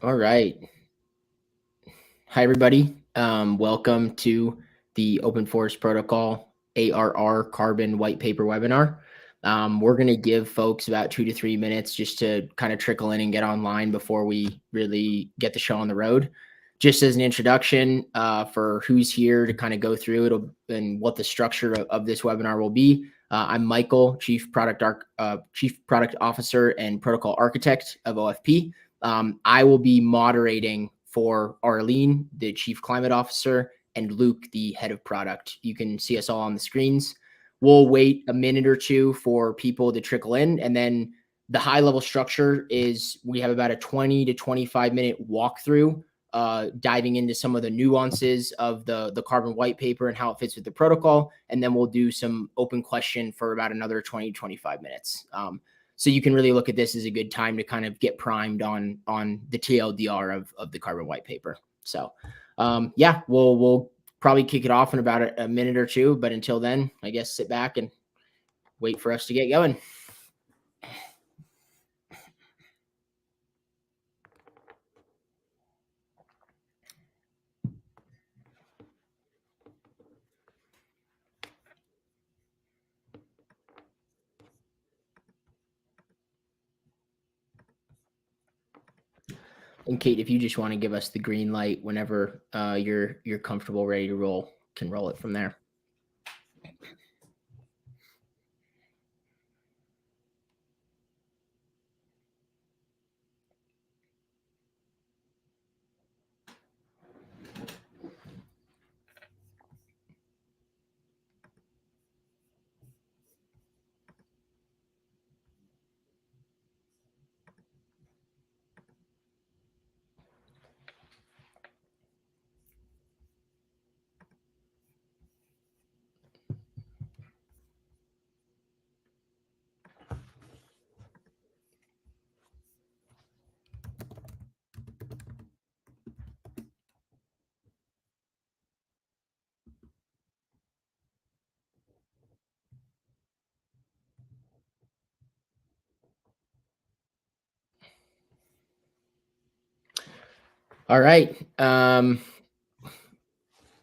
All right. Hi, everybody. Welcome to the Open Forest Protocol ARR Carbon White Paper webinar. We're going to give folks about 2 to 3 minutes just to kind of trickle in and get online before we really get the show on the road. Just as an introduction for who's here to kind of go through it and what the structure of this webinar will be. I'm Michael, Chief Product Officer and Protocol Architect of OFP. I will be moderating for Aureline, the Chief Climate Officer, and Luke, the Head of Product. You can see us all on the screens. We'll wait a minute or two for people to trickle in, and then the high-level structure is we have about a 20 to 25-minute walkthrough, diving into some of the nuances of the carbon white paper and how it fits with the protocol, and then we'll do some open question for about another 20 to 25 minutes. So you can really look at this as a good time to kind of get primed on the TLDR of the carbon white paper. So yeah, we'll probably kick it off in about a minute or two. But until then, I guess sit back and wait for us to get going. And Kate, if you just want to give us the green light whenever you're comfortable, ready to roll, can roll it from there. All right. Now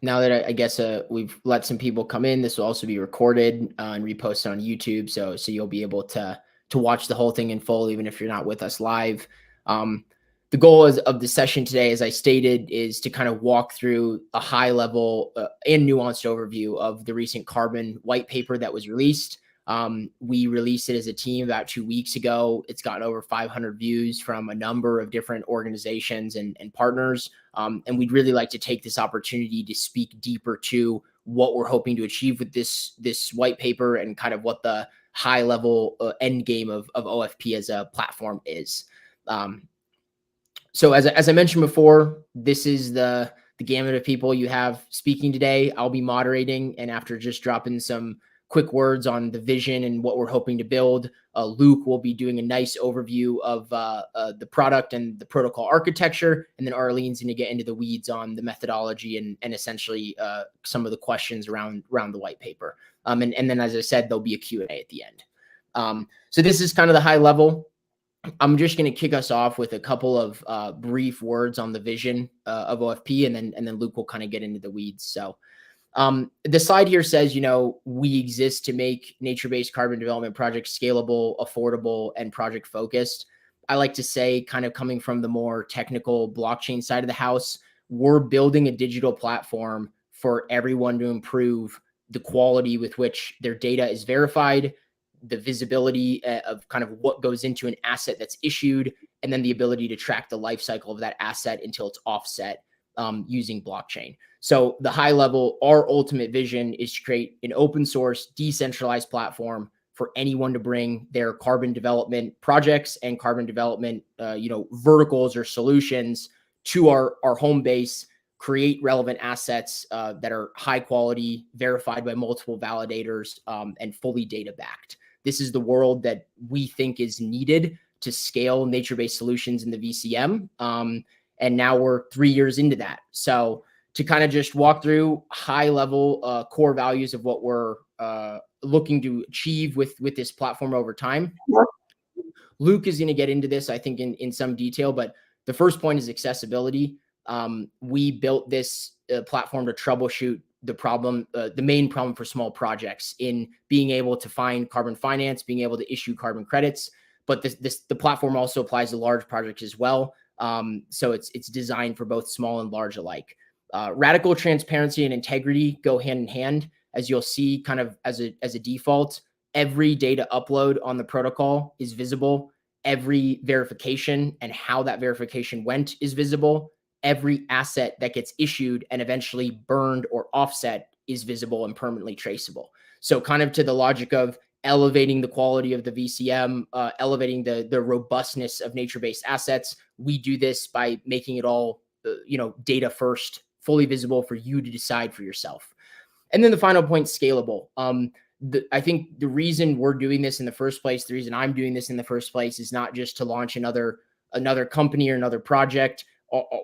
that I guess we've let some people come in, this will also be recorded and reposted on YouTube, so you'll be able to watch the whole thing in full, even if you're not with us live. The goal of the session today, as I stated, is to kind of walk through a high level and nuanced overview of the recent carbon white paper that was released. We released it as a team about 2 weeks ago. It's gotten over 500 views from a number of different organizations and partners. And we'd really like to take this opportunity to speak deeper to what we're hoping to achieve with this white paper and kind of what the high level end game of OFP as a platform is. So as I mentioned before, this is the gamut of people you have speaking today. I'll be moderating, and after just dropping some quick words on the vision and what we're hoping to build, Luke will be doing a nice overview of the product and the protocol architecture, and then Arlene's going to get into the weeds on the methodology and essentially some of the questions around the white paper. And then, as I said, there'll be a Q&A at the end. So this is kind of the high level. I'm just going to kick us off with a couple of brief words on the vision of OFP, and then Luke will kind of get into the weeds. So the slide here says, we exist to make nature-based carbon development projects scalable, affordable, and project focused. I like to say, kind of coming from the more technical blockchain side of the house, we're building a digital platform for everyone to improve the quality with which their data is verified, the visibility of kind of what goes into an asset that's issued, and then the ability to track the life cycle of that asset until it's offset using blockchain. So the high level, our ultimate vision is to create an open source, decentralized platform for anyone to bring their carbon development projects and carbon development, verticals or solutions to our home base, create relevant assets that are high quality, verified by multiple validators, and fully data backed. This is the world that we think is needed to scale nature-based solutions in the VCM. And now we're 3 years into that. So to kind of just walk through high level core values of what we're looking to achieve with this platform over time. Luke is going to get into this, I think, in some detail, but The first point is accessibility. We built this platform to troubleshoot the main problem for small projects in being able to find carbon finance, being able to issue carbon credits. But the platform also applies to large projects as well. So it's designed for both small and large alike. Radical transparency and integrity go hand in hand, as you'll see kind of as a default. Every data upload on the protocol is visible. Every verification and how that verification went is visible. Every asset that gets issued and eventually burned or offset is visible and permanently traceable. So kind of to the logic of elevating the quality of the VCM, elevating the robustness of nature-based assets, we do this by making it all data first, fully visible for you to decide for yourself. And then the final point, scalable. I think the reason we're doing this in the first place, the reason I'm doing this in the first place, is not just to launch another company or another project.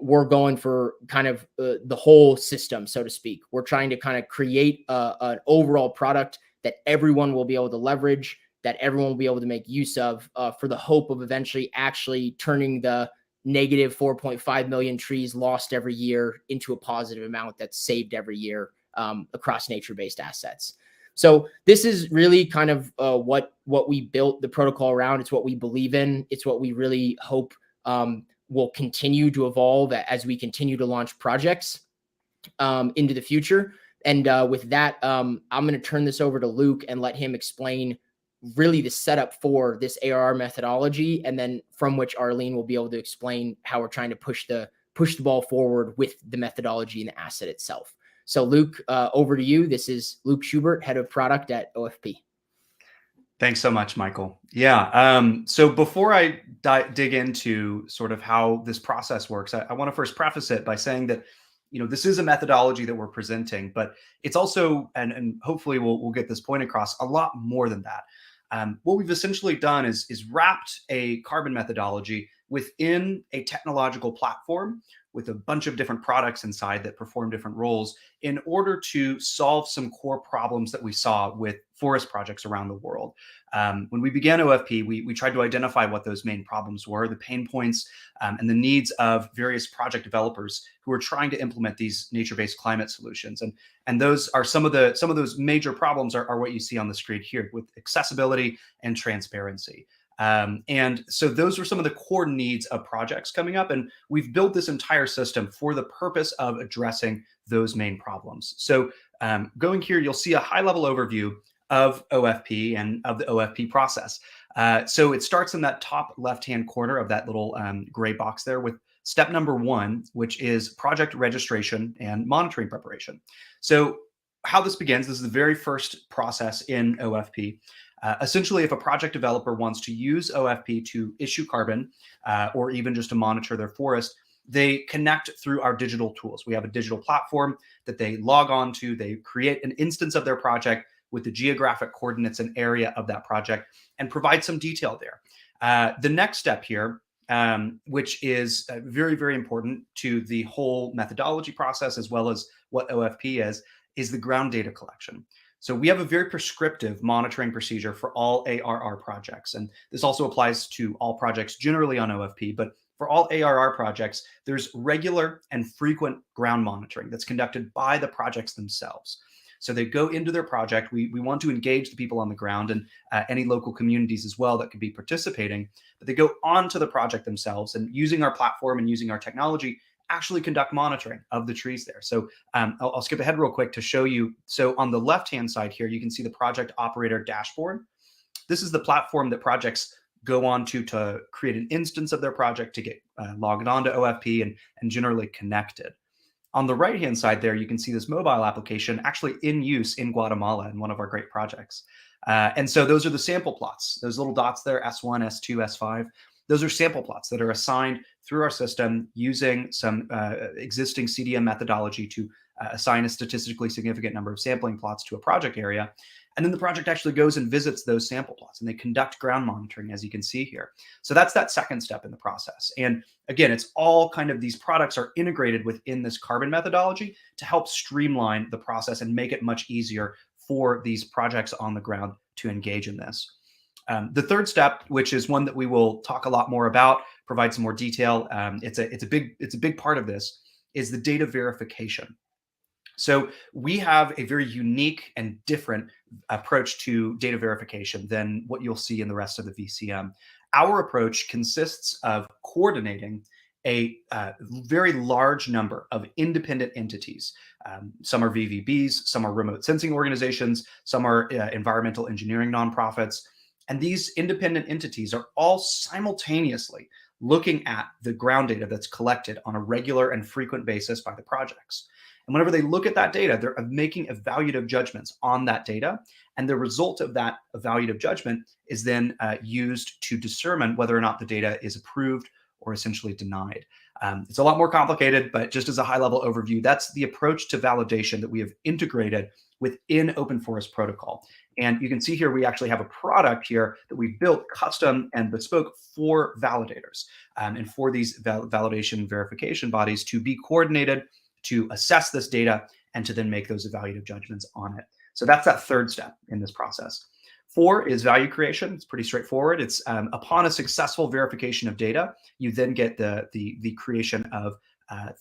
We're going for kind of the whole system, so to speak. We're trying to kind of create an overall product that everyone will be able to leverage, that everyone will be able to make use of, for the hope of eventually actually turning the negative 4.5 million trees lost every year into a positive amount that's saved every year across nature-based assets. So this is really kind of what we built the protocol around. It's what we believe in. It's what we really hope will continue to evolve as we continue to launch projects into the future. And with that, I'm going to turn this over to Luke and let him explain really the setup for this ARR methodology, and then from which Aureline will be able to explain how we're trying to push the ball forward with the methodology and the asset itself. So Luke, over to you. This is Luke Schubert, head of product at OFP. Thanks so much, Michael. Yeah. So before I dig into sort of how this process works, I want to first preface it by saying that, this is a methodology that we're presenting, but it's also, and hopefully we'll get this point across, a lot more than that. What we've essentially done is wrapped a carbon methodology within a technological platform with a bunch of different products inside that perform different roles in order to solve some core problems that we saw with forest projects around the world. When we began OFP, we tried to identify what those main problems were, the pain points, and the needs of various project developers who are trying to implement these nature-based climate solutions. And those are some of those major problems are what you see on the screen here, with accessibility and transparency. And so those are some of the core needs of projects coming up. And we've built this entire system for the purpose of addressing those main problems. So going here, you'll see a high-level overview of OFP and of the OFP process. So it starts in that top left-hand corner of that little gray box there with step number 1, which is project registration and monitoring preparation. So how this begins, this is the very first process in OFP. Essentially, if a project developer wants to use OFP to issue carbon or even just to monitor their forest, they connect through our digital tools. We have a digital platform that they log on to. They create an instance of their project with the geographic coordinates and area of that project and provide some detail there. The next step here, which is very, very important to the whole methodology process, as well as what OFP is the ground data collection. So we have a very prescriptive monitoring procedure for all ARR projects. And this also applies to all projects generally on OFP, but for all ARR projects, there's regular and frequent ground monitoring that's conducted by the projects themselves. So they go into their project. We want to engage the people on the ground and any local communities as well that could be participating, but they go onto the project themselves and using our platform and using our technology, actually conduct monitoring of the trees there. So I'll skip ahead real quick to show you. So on the left-hand side here, you can see the project operator dashboard. This is the platform that projects go on to create an instance of their project, to get logged on to OFP and generally connected. On the right-hand side there, you can see this mobile application actually in use in Guatemala in one of our great projects. And so those are the sample plots, those little dots there, S1, S2, S5. Those are sample plots that are assigned through our system using some existing CDM methodology to assign a statistically significant number of sampling plots to a project area. And then the project actually goes and visits those sample plots and they conduct ground monitoring, as you can see here. So that's that second step in the process. And again, it's all kind of, these products are integrated within this carbon methodology to help streamline the process and make it much easier for these projects on the ground to engage in this. The third step, which is one that we will talk a lot more about, provide some more detail. It's a big part of this is the data verification. So we have a very unique and different approach to data verification than what you'll see in the rest of the VCM. Our approach consists of coordinating a very large number of independent entities. Some are VVBs, some are remote sensing organizations, some are environmental engineering nonprofits. And these independent entities are all simultaneously looking at the ground data that's collected on a regular and frequent basis by the projects. And whenever they look at that data, they're making evaluative judgments on that data. And the result of that evaluative judgment is then used to determine whether or not the data is approved or essentially denied. It's a lot more complicated, but just as a high-level overview, that's the approach to validation that we have integrated within Open Forest Protocol. And you can see here, we actually have a product here that we built custom and bespoke for validators and for these validation verification bodies to be coordinated, to assess this data, and to then make those evaluative judgments on it. So that's that third step in this process. 4 is value creation. It's pretty straightforward. It's upon a successful verification of data, you then get the creation of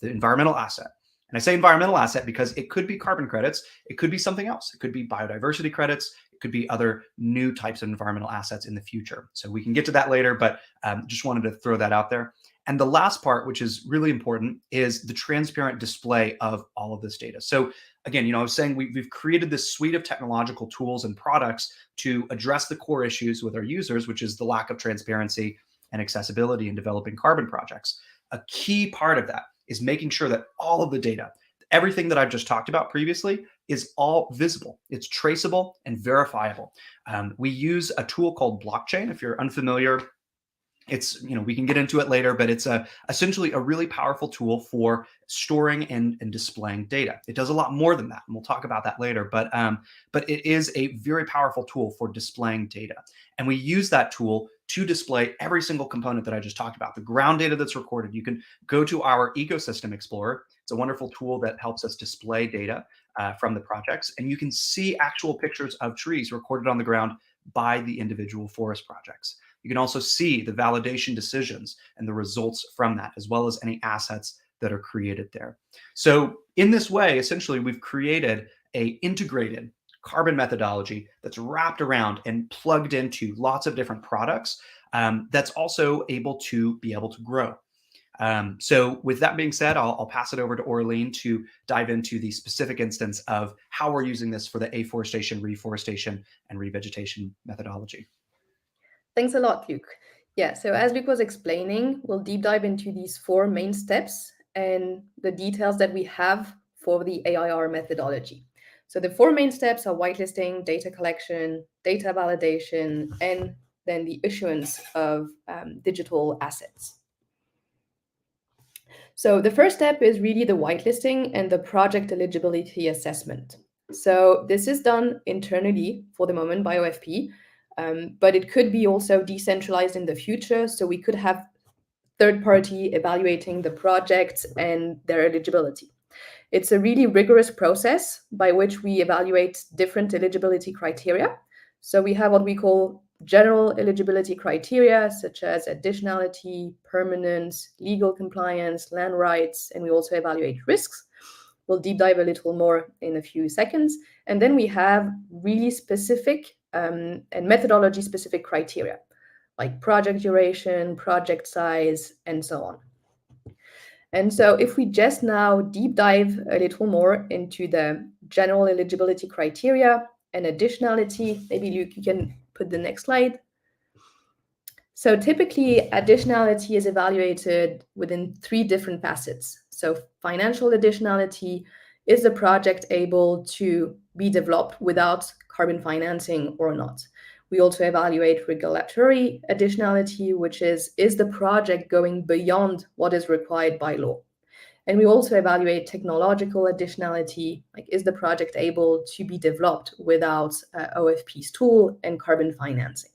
the environmental asset. And I say environmental asset because it could be carbon credits. It could be something else. It could be biodiversity credits. It could be other new types of environmental assets in the future. So we can get to that later, but just wanted to throw that out there. And the last part, which is really important, is the transparent display of all of this data. So again, I was saying we've created this suite of technological tools and products to address the core issues with our users, which is the lack of transparency and accessibility in developing carbon projects. A key part of that is making sure that all of the data, everything that I've just talked about previously, is all visible. It's traceable and verifiable. We use a tool called blockchain. If you're unfamiliar, it's, we can get into it later, but it's essentially a really powerful tool for storing and displaying data. It does a lot more than that, and we'll talk about that later, but it is a very powerful tool for displaying data. And we use that tool to display every single component that I just talked about, the ground data that's recorded. You can go to our Ecosystem Explorer. It's a wonderful tool that helps us display data from the projects, and you can see actual pictures of trees recorded on the ground by the individual forest projects. You can also see the validation decisions and the results from that, as well as any assets that are created there. So in this way, essentially, we've created an integrated carbon methodology that's wrapped around and plugged into lots of different products that's also able to grow. So with that being said, I'll pass it over to Aureline to dive into the specific instance of how we're using this for the afforestation, reforestation, and revegetation methodology. Thanks a lot, Luke. Yeah, so as Luke was explaining, we'll deep dive into these 4 main steps and the details that we have for the AIR methodology. So the 4 main steps are whitelisting, data collection, data validation, and then the issuance of digital assets. So the first step is really the whitelisting and the project eligibility assessment. So this is done internally for the moment by OFP, but it could be also decentralized in the future. So we could have third party evaluating the projects and their eligibility. It's a really rigorous process by which we evaluate different eligibility criteria. So we have what we call general eligibility criteria, such as additionality, permanence, legal compliance, land rights, and we also evaluate risks. We'll deep dive a little more in a few seconds. And then we have really specific and methodology-specific criteria, like project duration, project size, and so on. And so if we just now deep dive a little more into the general eligibility criteria and additionality, maybe Luke, you can put the next slide. So typically, additionality is evaluated within 3 different facets. So financial additionality, is the project able to be developed without carbon financing or not? We also evaluate regulatory additionality, which is the project going beyond what is required by law? And we also evaluate technological additionality, like is the project able to be developed without OFP's tool and carbon financing?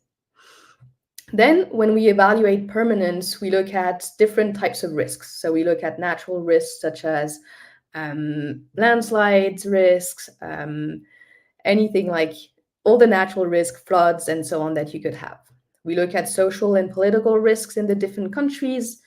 Then when we evaluate permanence, we look at different types of risks. So we look at natural risks such as landslides risks, anything like all the natural risk, floods, and so on that you could have. We look at social and political risks in the different countries,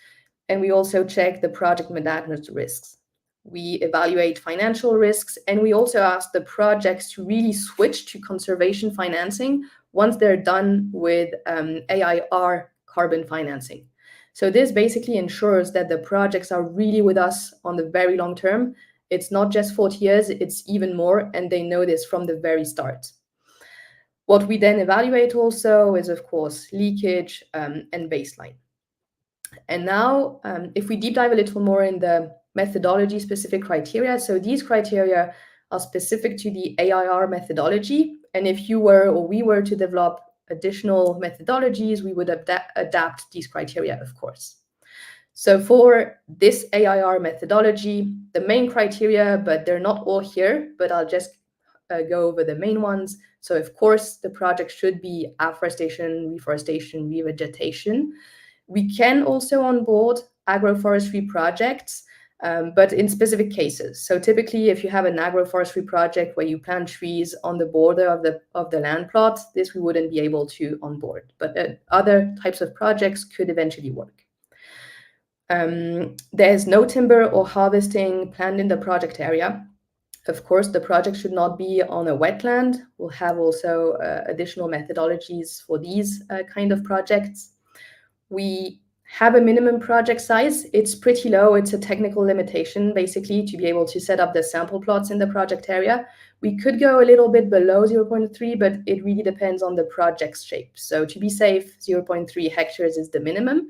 and we also check the project management risks. We evaluate financial risks, and we also ask the projects to really switch to conservation financing once they're done with AIR carbon financing. So this basically ensures that the projects are really with us on the very long term. It's not just 40 years, it's even more, and they know this from the very start. What we then evaluate also is, of course, leakage and baseline. And now, if we deep dive a little more in the methodology-specific criteria, so these criteria are specific to the AIR methodology. And if you were or we were to develop additional methodologies, we would adapt these criteria, of course. So for this AIR methodology, the main criteria, but they're not all here, but I'll just go over the main ones. So of course, the project should be afforestation, reforestation, revegetation. We can also onboard agroforestry projects, but in specific cases. So typically, if you have an agroforestry project where you plant trees on the border of the land plot, this we wouldn't be able to onboard. But other types of projects could eventually work. There's no timber or harvesting planned in the project area. Of course, the project should not be on a wetland. We'll have also additional methodologies for these kind of projects. We have a minimum project size. It's pretty low. It's a technical limitation, basically, to be able to set up the sample plots in the project area. We could go a little bit below 0.3, but it really depends on the project's shape. So to be safe, 0.3 hectares is the minimum.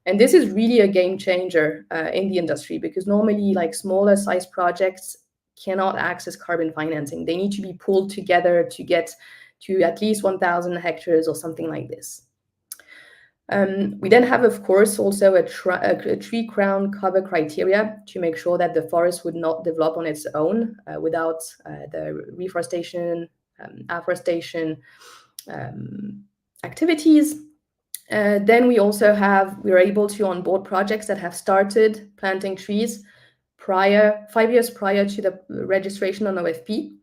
And this is really a game changer in the industry, because normally like smaller size projects cannot access carbon financing. They need to be pulled together to get to at least 1,000 hectares or something like this. We then have, of course, also a tree crown cover criteria to make sure that the forest would not develop on its own without the reforestation, afforestation activities. Then we're able to onboard projects that have started planting trees 5 years prior to the registration on OFP.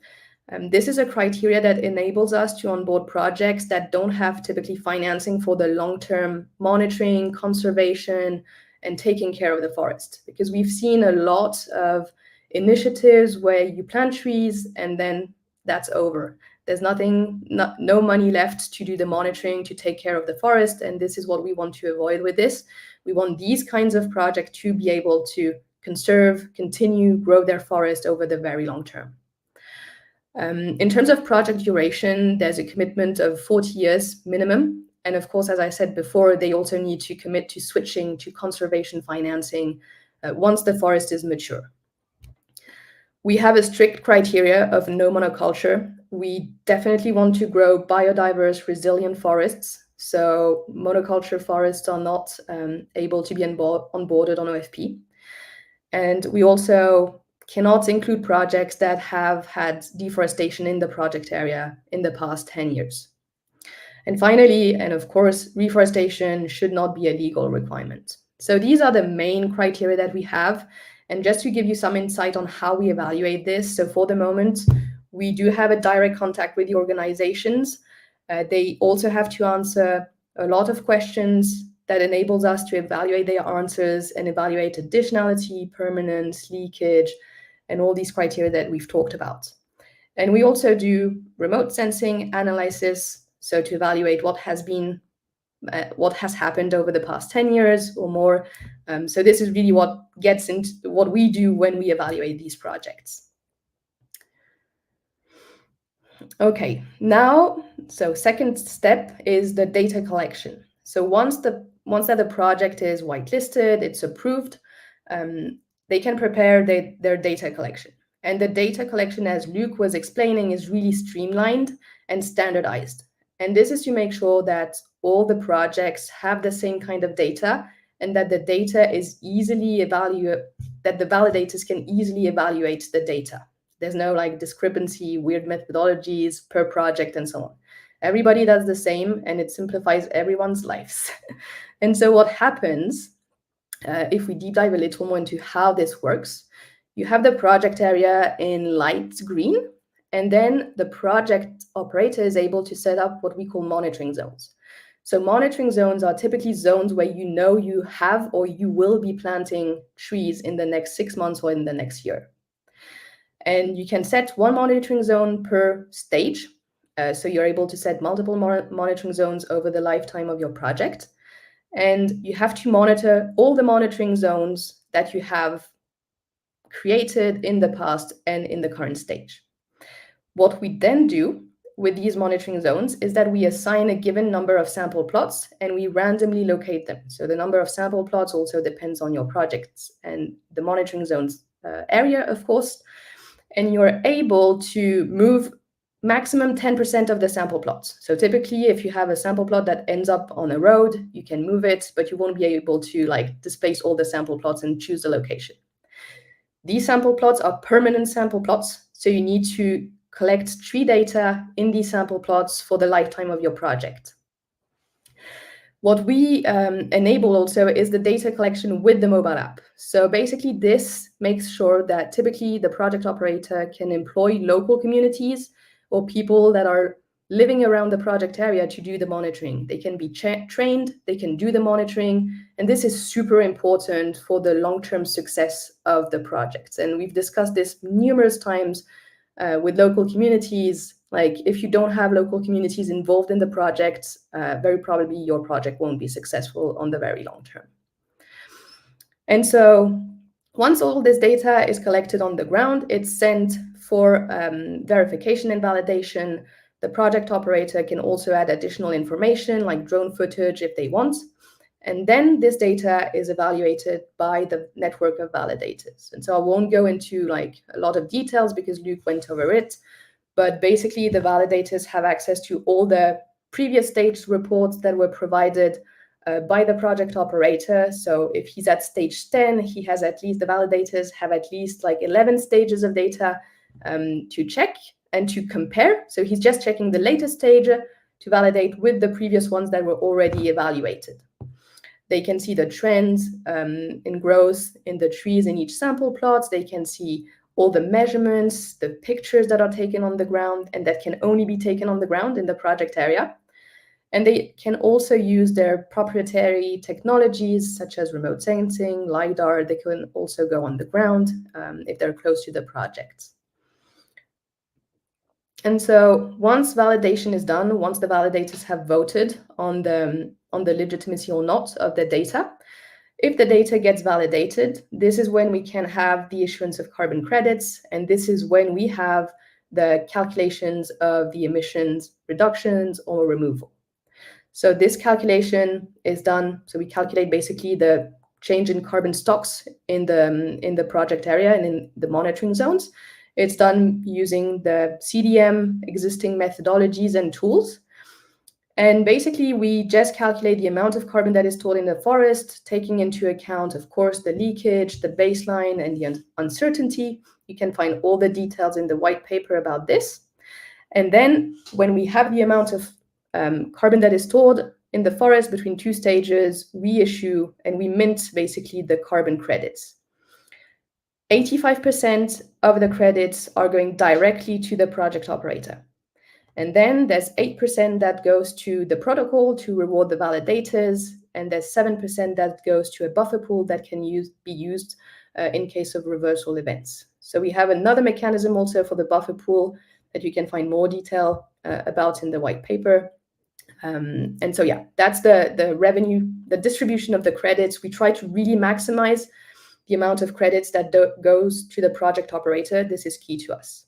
This is a criteria that enables us to onboard projects that don't have typically financing for the long-term monitoring, conservation, and taking care of the forest. Because we've seen a lot of initiatives where you plant trees and then that's over. There's no money left to do the monitoring, to take care of the forest, and this is what we want to avoid with this. We want these kinds of projects to be able to conserve, continue, grow their forest over the very long term. In terms of project duration, there's a commitment of 40 years minimum. And of course, as I said before, they also need to commit to switching to conservation financing once the forest is mature. We have a strict criteria of no monoculture. We definitely want to grow biodiverse, resilient forests. So monoculture forests are not able to be onboarded on OFP. And we also cannot include projects that have had deforestation in the project area in the past 10 years. And finally, and of course, reforestation should not be a legal requirement. So these are the main criteria that we have. And just to give you some insight on how we evaluate this, so for the moment, we do have a direct contact with the organizations. They also have to answer a lot of questions that enables us to evaluate their answers and evaluate additionality, permanence, leakage, and all these criteria that we've talked about. And we also do remote sensing analysis, so to evaluate what has happened over the past 10 years or more. So this is really what gets into what we do when we evaluate these projects. Okay, now, so second step is the data collection. So once that the project is whitelisted, it's approved, they can prepare their data collection. And the data collection, as Luc was explaining, is really streamlined and standardized. And this is to make sure that all the projects have the same kind of data and that the data is easily evaluated, that the validators can easily evaluate the data. There's no like discrepancy, weird methodologies per project and so on. Everybody does the same and it simplifies everyone's lives. And so what happens, if we deep dive a little more into how this works, you have the project area in light green, and then the project operator is able to set up what we call monitoring zones. So monitoring zones are typically zones where you know you have or you will be planting trees in the next 6 months or in the next year. And you can set one monitoring zone per stage. So you're able to set multiple monitoring zones over the lifetime of your project. And you have to monitor all the monitoring zones that you have created in the past and in the current stage. What we then do with these monitoring zones is that we assign a given number of sample plots and we randomly locate them. So the number of sample plots also depends on your projects and the monitoring zones area, of course. And you're able to move maximum 10% of the sample plots. So typically, if you have a sample plot that ends up on a road, you can move it, but you won't be able to like displace all the sample plots and choose the location. These sample plots are permanent sample plots, so you need to collect tree data in these sample plots for the lifetime of your project. What we enable also is the data collection with the mobile app. So basically this makes sure that typically the project operator can employ local communities or people that are living around the project area to do the monitoring. They can be trained, they can do the monitoring, and this is super important for the long-term success of the projects. And we've discussed this numerous times with local communities. Like if you don't have local communities involved in the project, very probably your project won't be successful on the very long term. And so once all this data is collected on the ground, it's sent for verification and validation. The project operator can also add additional information like drone footage if they want. And then this data is evaluated by the network of validators. And so I won't go into like a lot of details because Luc went over it. But basically, the validators have access to all the previous stage reports that were provided by the project operator. So if he's at stage 10, he has at least, the validators have at least like 11 stages of data to check and to compare. So he's just checking the latest stage to validate with the previous ones that were already evaluated. They can see the trends in growth in the trees in each sample plots. They can see all the measurements, the pictures that are taken on the ground and that can only be taken on the ground in the project area. And they can also use their proprietary technologies such as remote sensing, LiDAR. They can also go on the ground if they're close to the projects. And so once validation is done, once the validators have voted on the legitimacy or not of the data, if the data gets validated, this is when we can have the issuance of carbon credits, and this is when we have the calculations of the emissions reductions or removal. So this calculation is done, so we calculate basically the change in carbon stocks in the project area and in the monitoring zones. It's done using the CDM existing methodologies and tools. And basically, we just calculate the amount of carbon that is stored in the forest, taking into account, of course, the leakage, the baseline, and the uncertainty. You can find all the details in the white paper about this. And then when we have the amount of carbon that is stored in the forest between two stages, we issue and we mint basically the carbon credits. 85% of the credits are going directly to the project operator. And then there's 8% that goes to the protocol to reward the validators, and there's 7% that goes to a buffer pool that can be used in case of reversal events. So we have another mechanism also for the buffer pool that you can find more detail about in the white paper. And so yeah, that's the revenue, the distribution of the credits. We try to really maximize the amount of credits that goes to the project operator. This is key to us.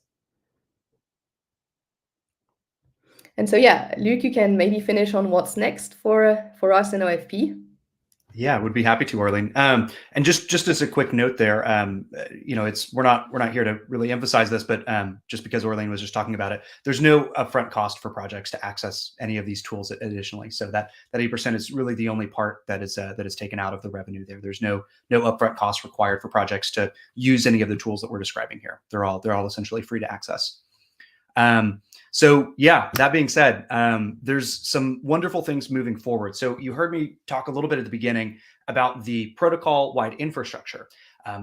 And so, yeah, Luc, you can maybe finish on what's next for us in OFP. Yeah, would be happy to, Aureline. And just as a quick note there, you know, we're not here to really emphasize this, but just because Aureline was just talking about it, there's no upfront cost for projects to access any of these tools additionally. So that 8% is really the only part that is taken out of the revenue there. There's no upfront cost required for projects to use any of the tools that we're describing here. They're all essentially free to access. So yeah, that being said, there's some wonderful things moving forward. So you heard me talk a little bit at the beginning about the protocol-wide infrastructure,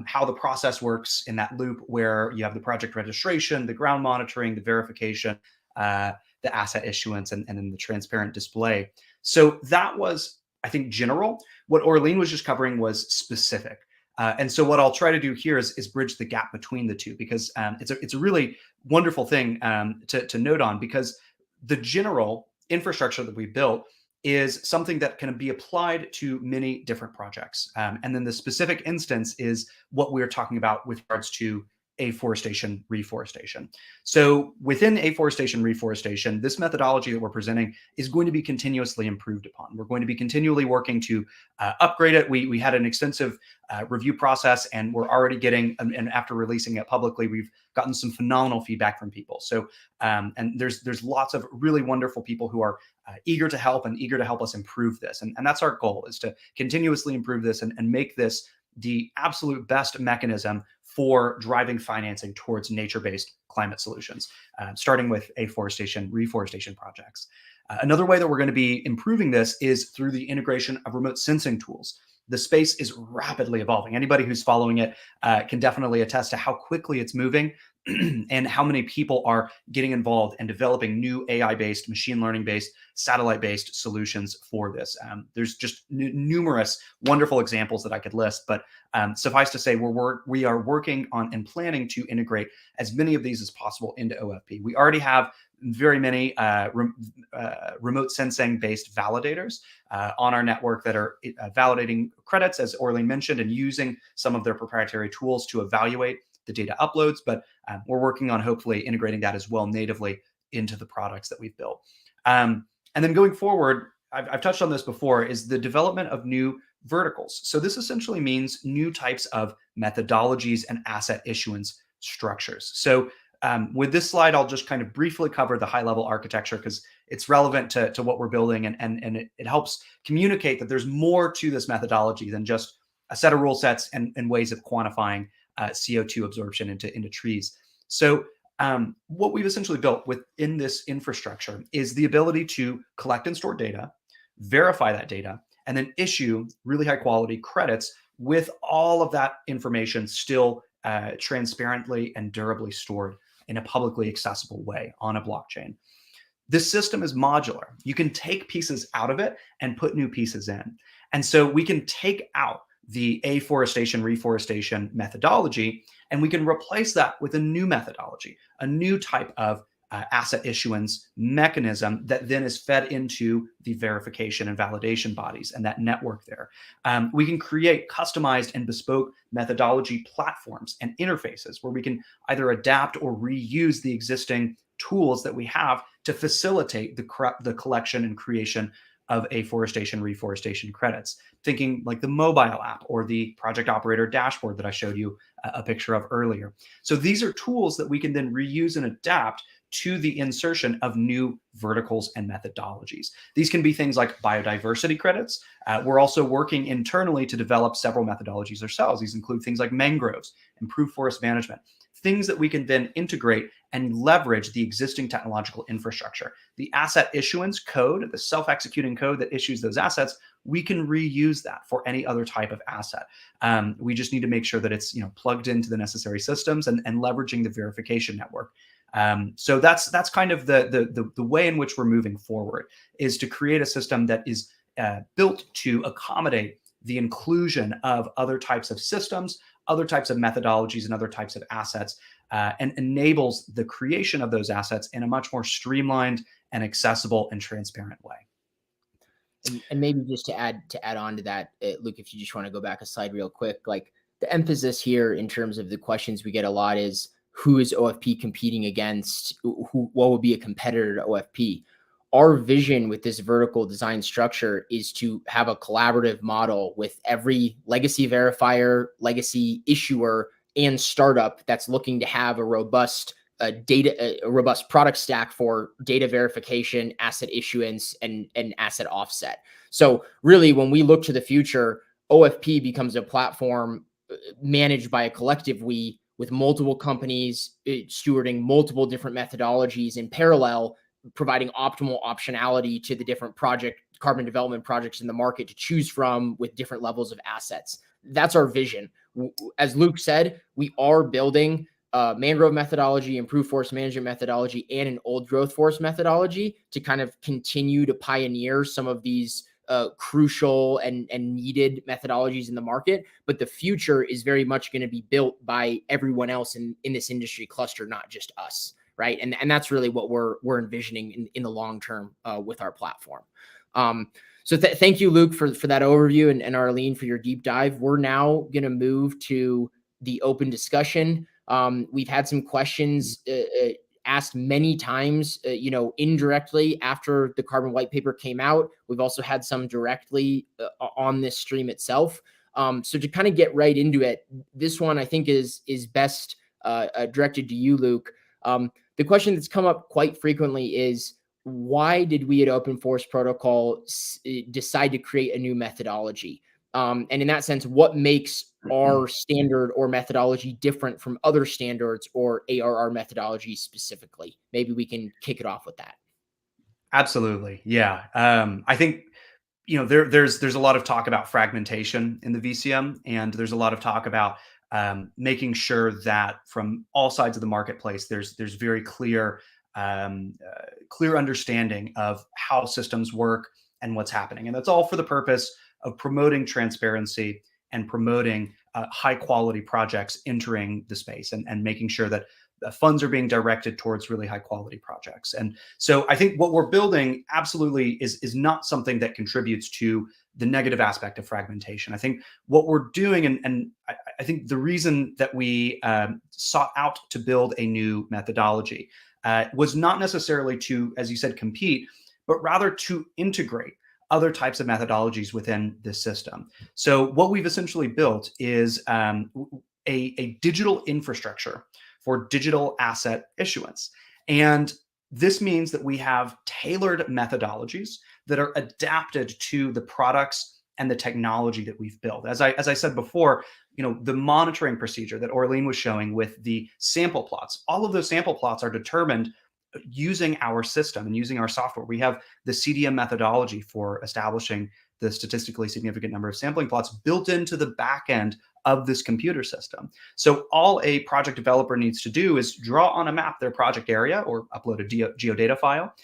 how the process works in that loop where you have the project registration, the ground monitoring, the verification, the asset issuance, and then the transparent display. So that was, I think, general. What Aureline was just covering was specific. And so what I'll try to do here is bridge the gap between the two, because it's a really wonderful thing to note on, because the general infrastructure that we built is something that can be applied to many different projects. And then the specific instance is what we're talking about with regards to afforestation, reforestation. So within afforestation, reforestation, this methodology that we're presenting is going to be continuously improved upon. We're going to be continually working to upgrade it. We had an extensive review process, and we're already getting, and after releasing it publicly, we've gotten some phenomenal feedback from people. So, and there's lots of really wonderful people who are eager to help and eager to help us improve this. And that's our goal, is to continuously improve this and make this the absolute best mechanism for driving financing towards nature-based climate solutions, starting with afforestation, reforestation projects. Another way that we're going to be improving this is through the integration of remote sensing tools. The space is rapidly evolving. Anybody who's following it can definitely attest to how quickly it's moving and how many people are getting involved and developing new AI-based, machine learning-based, satellite-based solutions for this. There's just numerous wonderful examples that I could list, but suffice to say, we are working on and planning to integrate as many of these as possible into OFP. We already have very many remote sensing based validators on our network that are validating credits, as Aureline mentioned, and using some of their proprietary tools to evaluate the data uploads. But we're working on hopefully integrating that as well natively into the products that we've built. And then going forward, I've touched on this before, is the development of new verticals. So this essentially means new types of methodologies and asset issuance structures. So with this slide, I'll just kind of briefly cover the high-level architecture, because it's relevant to what we're building, and it helps communicate that there's more to this methodology than just a set of rule sets and ways of quantifying CO2 absorption into trees. So what we've essentially built within this infrastructure is the ability to collect and store data, verify that data, and then issue really high-quality credits with all of that information still transparently and durably stored in a publicly accessible way on a blockchain. This system is modular. You can take pieces out of it and put new pieces in. And so we can take out the afforestation, reforestation methodology, and we can replace that with a new methodology, a new type of asset issuance mechanism that then is fed into the verification and validation bodies and that network there. We can create customized and bespoke methodology platforms and interfaces where we can either adapt or reuse the existing tools that we have to facilitate the collection and creation of afforestation, reforestation credits. Thinking like the mobile app or the project operator dashboard that I showed you a picture of earlier. So these are tools that we can then reuse and adapt to the insertion of new verticals and methodologies. These can be things like biodiversity credits. We're also working internally to develop several methodologies ourselves. These include things like mangroves, improved forest management, things that we can then integrate and leverage the existing technological infrastructure. The asset issuance code, the self-executing code that issues those assets, we can reuse that for any other type of asset. We just need to make sure that it's plugged into the necessary systems and leveraging the verification network. So that's kind of the way in which we're moving forward, is to create a system that is built to accommodate the inclusion of other types of systems, other types of methodologies, and other types of assets, and enables the creation of those assets in a much more streamlined and accessible and transparent way. And maybe just to add on to that, Luke, if you just want to go back a slide real quick, like the emphasis here in terms of the questions we get a lot is, who is OFP competing against? What would be a competitor to OFP? Our vision with this vertical design structure is to have a collaborative model with every legacy verifier, legacy issuer, and startup that's looking to have a robust robust product stack for data verification, asset issuance, and asset offset. So really, when we look to the future, OFP becomes a platform managed by a collective we, with multiple companies stewarding multiple different methodologies in parallel, providing optimal optionality to the different carbon development projects in the market to choose from with different levels of assets. That's our vision. As Luke said, we are building mangrove methodology, improved forest management methodology, and an old growth forest methodology to kind of continue to pioneer some of these crucial and needed methodologies in the market. But the future is very much going to be built by everyone else in this industry cluster, not just us, right? And that's really what we're envisioning in the long term with our platform. So thank you, Luke, for that overview, and Aureline for your deep dive. We're now going to move to the open discussion. We've had some questions asked many times, indirectly after the Carbon white paper came out. We've also had some directly on this stream itself. So to kind of get right into it, this one I think is best directed to you, Luke. The question that's come up quite frequently is, why did we at Open Forest Protocol decide to create a new methodology? And in that sense, what makes our standard or methodology different from other standards or ARR methodologies specifically? Maybe we can kick it off with that. Absolutely. Yeah. I think, there's a lot of talk about fragmentation in the VCM, and there's a lot of talk about making sure that from all sides of the marketplace, there's very clear understanding of how systems work and what's happening. And that's all for the purpose of promoting transparency and promoting high quality projects entering the space, and making sure that funds are being directed towards really high quality projects. And so I think what we're building absolutely is not something that contributes to the negative aspect of fragmentation. I think what we're doing, and I think the reason that we sought out to build a new methodology was not necessarily to, as you said, compete, but rather to integrate other types of methodologies within this system. So what we've essentially built is a digital infrastructure for digital asset issuance. And this means that we have tailored methodologies that are adapted to the products and the technology that we've built. As I said before, the monitoring procedure that Aureline was showing with the sample plots, all of those sample plots are determined using our system and using our software. We have the CDM methodology for establishing the statistically significant number of sampling plots built into the back end of this computer system. So all a project developer needs to do is draw on a map their project area, or upload a geodata file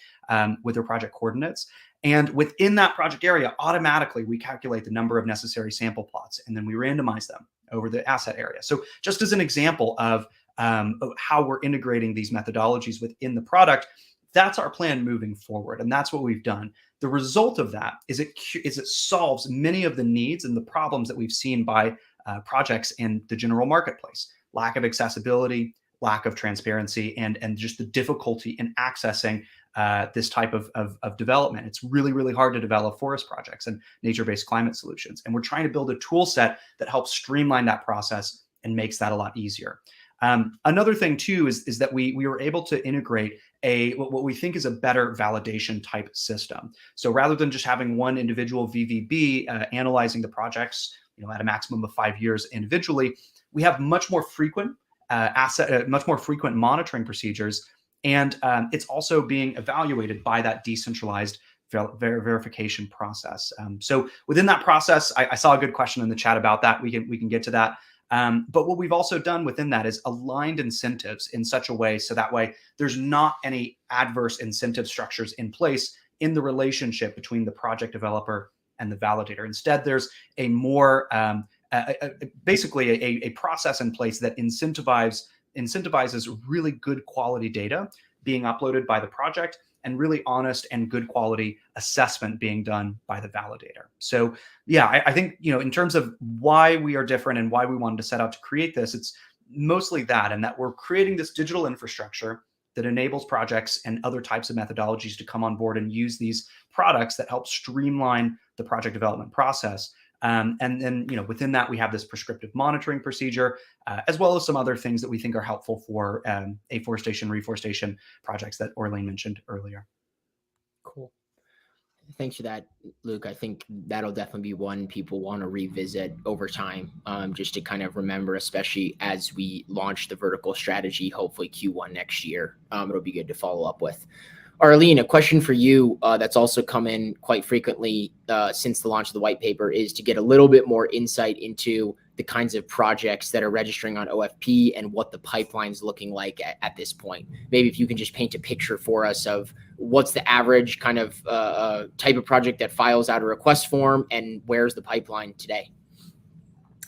with their project coordinates. And within that project area, automatically we calculate the number of necessary sample plots, and then we randomize them over the asset area. So just as an example of how we're integrating these methodologies within the product, that's our plan moving forward. And that's what we've done. The result of that is it solves many of the needs and the problems that we've seen by projects in the general marketplace: lack of accessibility, lack of transparency, and just the difficulty in accessing this type of development. It's really, really hard to develop forest projects and nature-based climate solutions. And we're trying to build a tool set that helps streamline that process and makes that a lot easier. Another thing too is that we were able to integrate what we think is a better validation type system. So rather than just having one individual VVB analyzing the projects, at a maximum of 5 years individually, we have much more frequent monitoring procedures, and it's also being evaluated by that decentralized verification process. So within that process, I saw a good question in the chat about that. We can get to that. But what we've also done within that is aligned incentives in such a way so that way there's not any adverse incentive structures in place in the relationship between the project developer and the validator. Instead, there's a more basically a process in place that incentivizes really good quality data being uploaded by the project, and really honest and good quality assessment being done by the validator. So yeah, I think, in terms of why we are different and why we wanted to set out to create this, it's mostly that, and that we're creating this digital infrastructure that enables projects and other types of methodologies to come on board and use these products that help streamline the project development process. And then, within that, we have this prescriptive monitoring procedure, as well as some other things that we think are helpful for afforestation, reforestation projects that Aureline mentioned earlier. Cool. Thanks for that, Luke. I think that'll definitely be one people want to revisit over time, just to kind of remember, especially as we launch the vertical strategy, hopefully Q1 next year. It'll be good to follow up with. Aureline, a question for you that's also come in quite frequently since the launch of the white paper is to get a little bit more insight into the kinds of projects that are registering on OFP and what the pipeline's looking like at this point. Maybe if you can just paint a picture for us of what's the average kind of type of project that files out a request form, and where's the pipeline today?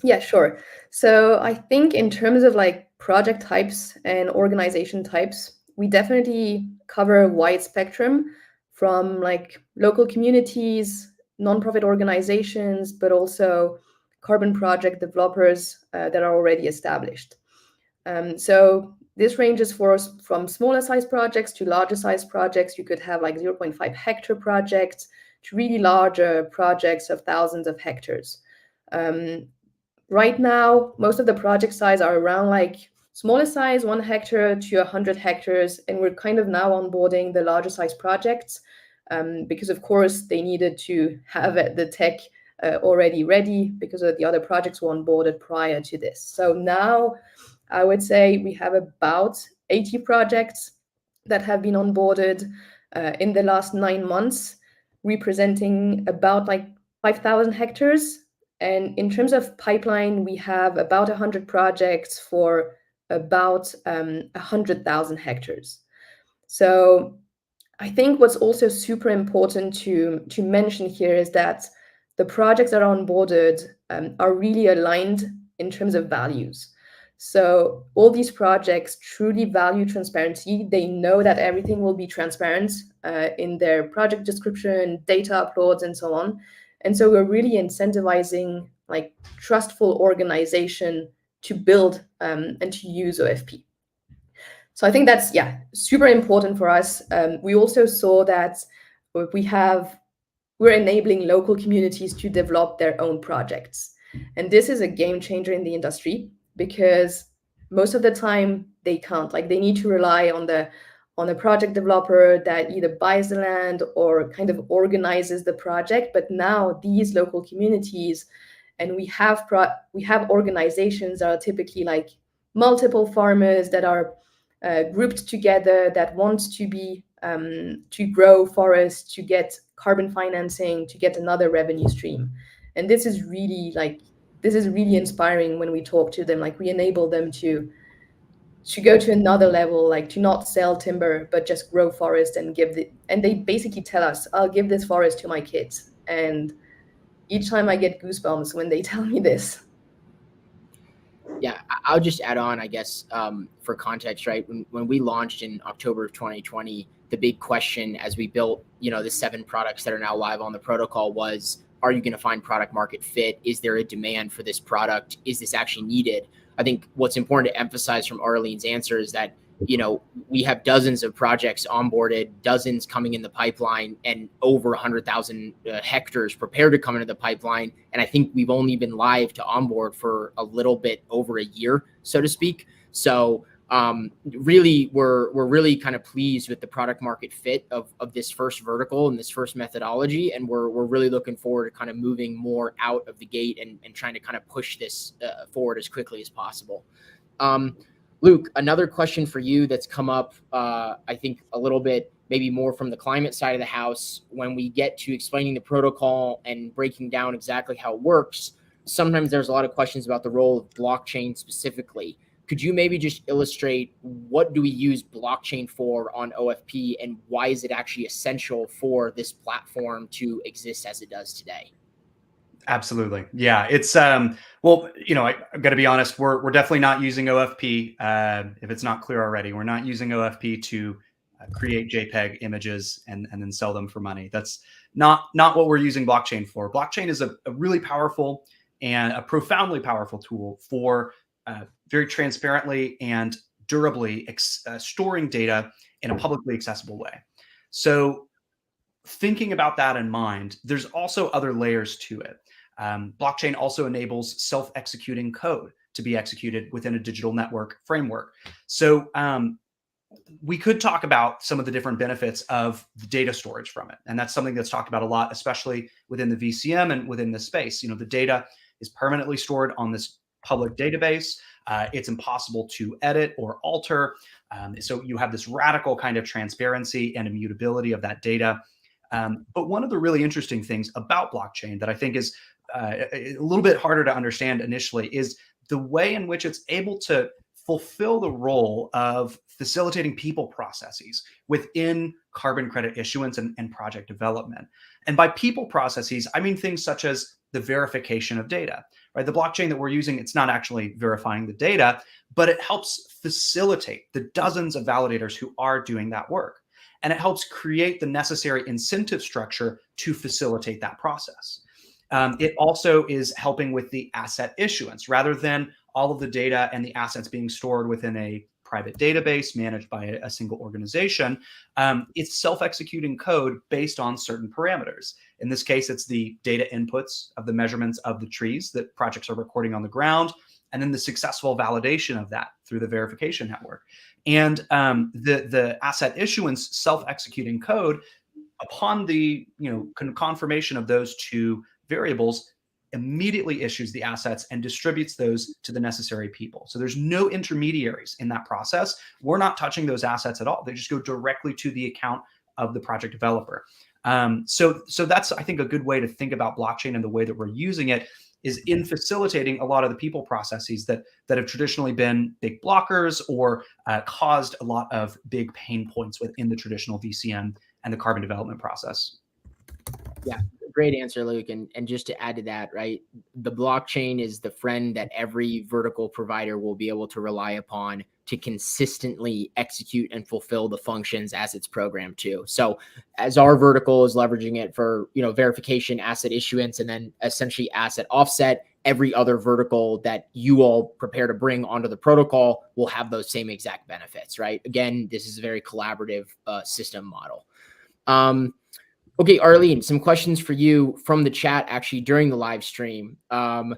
Yeah, sure. So I think in terms of like project types and organization types, we definitely cover a wide spectrum from like local communities, nonprofit organizations, but also carbon project developers that are already established. So this ranges from smaller size projects to larger size projects. You could have like 0.5 hectare projects to really larger projects of thousands of hectares. Right now, most of the project size are around like smaller size, 1 hectare to 100 hectares. And we're kind of now onboarding the larger size projects because, of course, they needed to have the tech already ready because of the other projects were onboarded prior to this. So now I would say we have about 80 projects that have been onboarded in the last 9 months, representing about like 5,000 hectares. And in terms of pipeline, we have about 100 projects for about 100,000 hectares. So I think what's also super important to mention here is that the projects that are onboarded are really aligned in terms of values. So all these projects truly value transparency. They know that everything will be transparent in their project description, data uploads, and so on. And so we're really incentivizing like trustful organization to build and to use OFP. So I think that's, yeah, super important for us. We also saw that we're enabling local communities to develop their own projects. And this is a game changer in the industry because most of the time they can't. Like they need to rely on a project developer that either buys the land or kind of organizes the project. But now these local communities, and we have organizations that are typically like multiple farmers that are grouped together that want to grow forests, to get carbon financing, to get another revenue stream. And this is really inspiring when we talk to them. Like we enable them to go to another level, like to not sell timber, but just grow forest and and they basically tell us, I'll give this forest to my kids. And each time I get goosebumps when they tell me this. Yeah, I'll just add on, I guess, for context, right? When we launched in October of 2020, the big question as we built, the 7 products that are now live on the protocol was, are you going to find product market fit? Is there a demand for this product? Is this actually needed? I think what's important to emphasize from Aureline's answer is that, we have dozens of projects onboarded, dozens coming in the pipeline, and over 100,000 hectares prepared to come into the pipeline. And I think we've only been live to onboard for a little bit over a year, so to speak. So really, we're really kind of pleased with the product market fit of this first vertical and this first methodology. And we're really looking forward to kind of moving more out of the gate and trying to kind of push this forward as quickly as possible. Luke, another question for you that's come up, I think a little bit, maybe more from the climate side of the house. When we get to explaining the protocol and breaking down exactly how it works, sometimes there's a lot of questions about the role of blockchain specifically. Could you maybe just illustrate what do we use blockchain for on OFP, and why is it actually essential for this platform to exist as it does today? Absolutely. Yeah. It's, well, I've got to be honest, we're definitely not using OFP. If it's not clear already, we're not using OFP to create JPEG images and then sell them for money. That's not what we're using blockchain for. Blockchain is a really powerful and a profoundly powerful tool for very transparently and durably storing data in a publicly accessible way. So thinking about that in mind, there's also other layers to it. Blockchain also enables self-executing code to be executed within a digital network framework. So we could talk about some of the different benefits of the data storage from it. And that's something that's talked about a lot, especially within the VCM and within the space. The data is permanently stored on this public database. It's impossible to edit or alter. So you have this radical kind of transparency and immutability of that data. But one of the really interesting things about blockchain that I think is a little bit harder to understand initially is the way in which it's able to fulfill the role of facilitating people processes within carbon credit issuance and project development. And by people processes, I mean things such as the verification of data, right? The blockchain that we're using, it's not actually verifying the data, but it helps facilitate the dozens of validators who are doing that work. And it helps create the necessary incentive structure to facilitate that process. It also is helping with the asset issuance rather than all of the data and the assets being stored within a private database managed by a single organization. It's self-executing code based on certain parameters. In this case, it's the data inputs of the measurements of the trees that projects are recording on the ground, and then the successful validation of that through the verification network. And the asset issuance self-executing code, upon the confirmation of those two variables, immediately issues the assets and distributes those to the necessary people. So there's no intermediaries in that process. We're not touching those assets at all. They just go directly to the account of the project developer. So that's, I think, a good way to think about blockchain and the way that we're using it is in facilitating a lot of the people processes that have traditionally been big blockers or caused a lot of big pain points within the traditional VCM and the carbon development process. Yeah, great answer, Luke. And just to add to that, right, the blockchain is the friend that every vertical provider will be able to rely upon to consistently execute and fulfill the functions as it's programmed to. So as our vertical is leveraging it for, verification, asset issuance, and then essentially asset offset, every other vertical that you all prepare to bring onto the protocol will have those same exact benefits, right? Again, this is a very collaborative system model. Okay, Aureline, some questions for you from the chat actually during the live stream. We're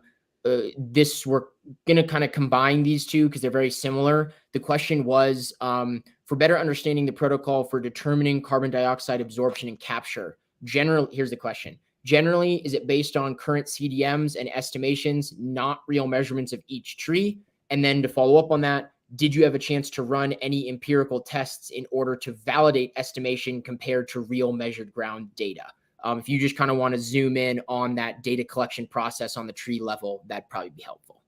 going to kind of combine these two because they're very similar. The question was, for better understanding the protocol for determining carbon dioxide absorption and capture, here's the question. Generally, is it based on current CDMs and estimations, not real measurements of each tree? And then to follow up on that, did you have a chance to run any empirical tests in order to validate estimation compared to real measured ground data? If you just kind of want to zoom in on that data collection process on the tree level, that'd probably be helpful.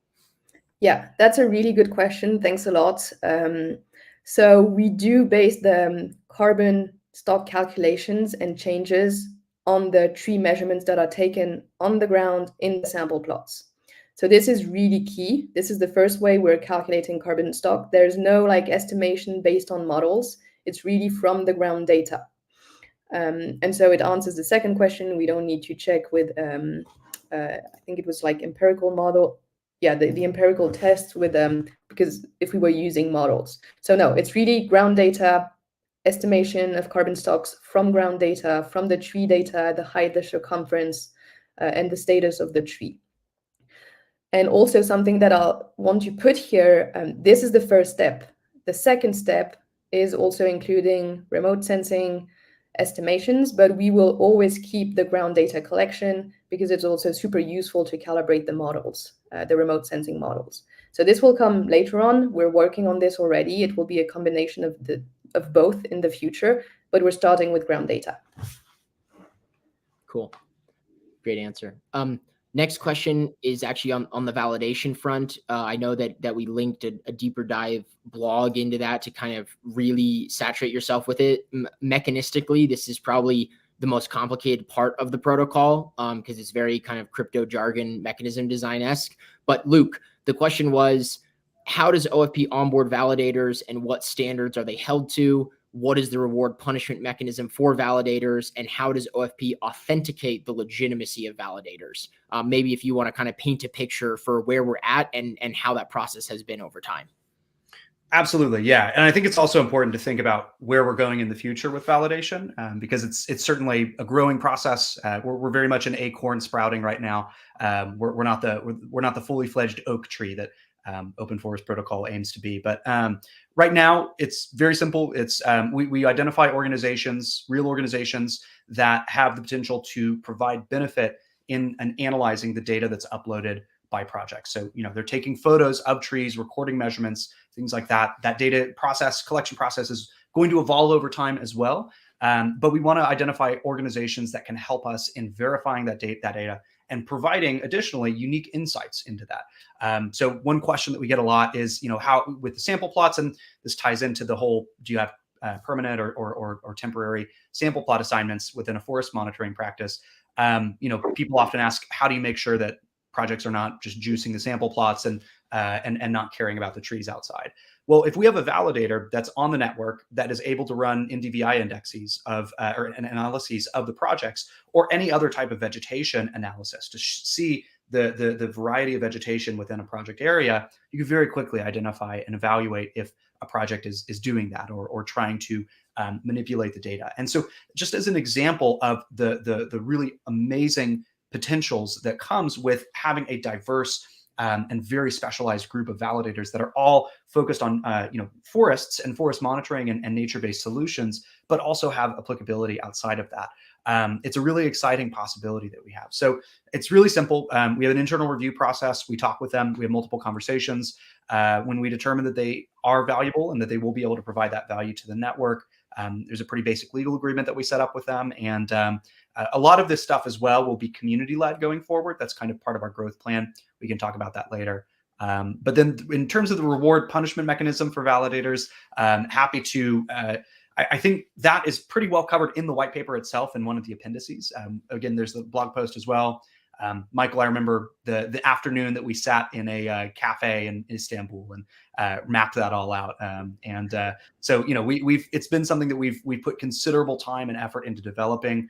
Yeah, that's a really good question. Thanks a lot. So we do base the carbon stock calculations and changes on the tree measurements that are taken on the ground in the sample plots. So this is really key. This is the first way we're calculating carbon stock. There's no estimation based on models. It's really from the ground data. And so it answers the second question. We don't need to check with, I think it was empirical model. Yeah, the empirical tests with because if we were using models. So no, it's really ground data, estimation of carbon stocks from ground data, from the tree data, the height, the circumference, and the status of the tree. And also something that I'll want to put here, this is the first step. The second step is also including remote sensing estimations, but we will always keep the ground data collection because it's also super useful to calibrate the models, the remote sensing models. So this will come later on. We're working on this already. It will be a combination of both in the future, but we're starting with ground data. Cool. Great answer. Next question is actually on the validation front. I know that we linked a deeper dive blog into that to kind of really saturate yourself with it. Mechanistically, this is probably the most complicated part of the protocol because it's very kind of crypto jargon mechanism design-esque. But Luke, the question was, how does OFP onboard validators and what standards are they held to? What is the reward punishment mechanism for validators? And how does OFP authenticate the legitimacy of validators? Maybe if you want to kind of paint a picture for where we're at and how that process has been over time. Absolutely, yeah. And I think it's also important to think about where we're going in the future with validation because it's certainly a growing process. We're very much an acorn sprouting right now. We're not the fully fledged oak tree that Open Forest Protocol aims to be. But right now, it's very simple. It's we identify organizations, real organizations that have the potential to provide benefit in analyzing the data that's uploaded by projects. So, they're taking photos of trees, recording measurements, things like that. That data collection process is going to evolve over time as well. But we want to identify organizations that can help us in verifying that data and providing additionally unique insights into that. So one question that we get a lot is, how with the sample plots, and this ties into the whole, do you have permanent or temporary sample plot assignments within a forest monitoring practice? People often ask, how do you make sure that projects are not just juicing the sample plots and not caring about the trees outside? Well, if we have a validator that's on the network that is able to run NDVI indexes or analyses of the projects, or any other type of vegetation analysis to see the variety of vegetation within a project area, you can very quickly identify and evaluate if a project is doing that or trying to manipulate the data. And so, just as an example of the really amazing potentials that comes with having a diverse and very specialized group of validators that are all focused on forests and forest monitoring and nature-based solutions, but also have applicability outside of that. It's a really exciting possibility that we have. So it's really simple. We have an internal review process. We talk with them. We have multiple conversations. When we determine that they are valuable and that they will be able to provide that value to the network, there's a pretty basic legal agreement that we set up with them. And a lot of this stuff as well will be community-led going forward. That's kind of part of our growth plan. We can talk about that later. But then in terms of the reward punishment mechanism for validators, happy to, I think that is pretty well covered in the white paper itself in one of the appendices. Again, there's the blog post as well. Michael, I remember the afternoon that we sat in a cafe in Istanbul and mapped that all out. So it's been something that we've put considerable time and effort into developing.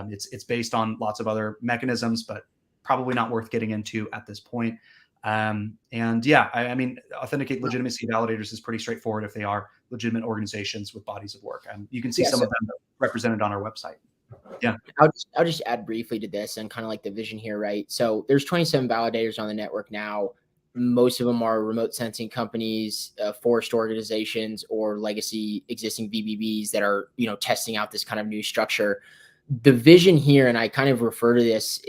It's based on lots of other mechanisms, but probably not worth getting into at this point. I mean, authenticate legitimacy validators is pretty straightforward if they are legitimate organizations with bodies of work. You can see some of them represented on our website. Yeah, I'll just add briefly to this and kind of like the vision here, right? So there's 27 validators on the network now. Most of them are remote sensing companies, forest organizations, or legacy existing VBBs that are, testing out this kind of new structure. The vision here, and I kind of refer to this